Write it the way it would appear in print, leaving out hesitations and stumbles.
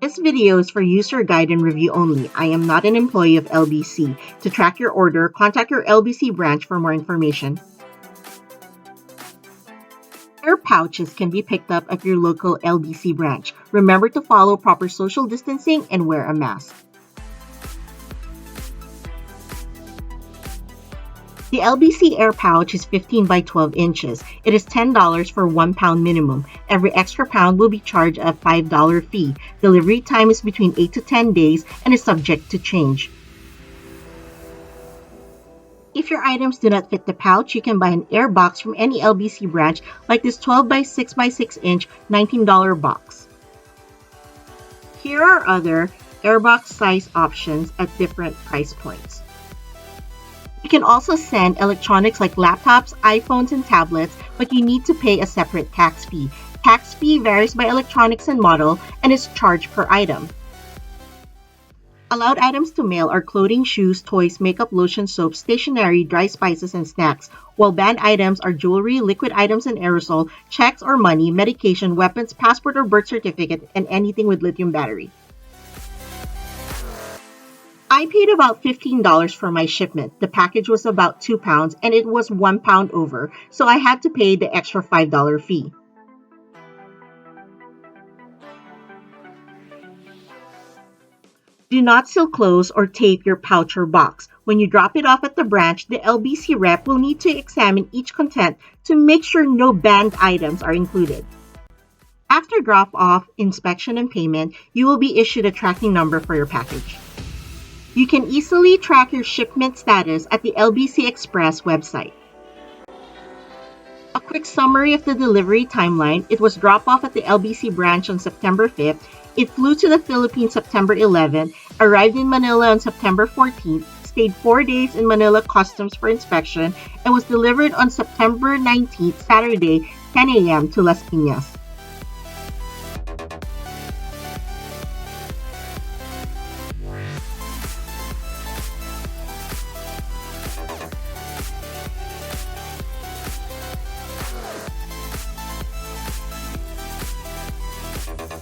This video is for user guide and review only. I am not an employee of LBC. To track your order, contact your LBC branch for more information. Air pouches can be picked up at your local LBC branch. Remember to follow proper social distancing and wear a mask. The LBC Air Pouch is 15 by 12 inches. It is $10 for 1 pound minimum. Every extra pound will be charged a $5 fee. Delivery time is between 8 to 10 days and is subject to change. If your items do not fit the pouch, you can buy an air box from any LBC branch like this 12 by 6 by 6 inch $19 box. Here are other airbox size options at different price points. You can also send electronics like laptops, iPhones, and tablets, but you need to pay a separate tax fee. Tax fee varies by electronics and model and is charged per item. Allowed items to mail are clothing, shoes, toys, makeup, lotion, soap, stationery, dry spices, and snacks, while banned items are jewelry, liquid items and aerosol, checks or money, medication, weapons, passport or birth certificate, and anything with lithium battery. I paid about $15 for my shipment. The package was about 2 pounds and it was 1 pound over, so I had to pay the extra $5 fee. Do not seal close or tape your pouch or box. When you drop it off at the branch, the LBC rep will need to examine each content to make sure no banned items are included. After drop-off, inspection, and payment, you will be issued a tracking number for your package. You can easily track your shipment status at the LBC Express website. A quick summary of the delivery timeline: it was dropped off at the LBC branch on September 5th. It flew to the Philippines September 11th, arrived in Manila on September 14th, stayed 4 days in Manila Customs for inspection, and was delivered on September 19th, Saturday, 10 a.m. to Las Piñas.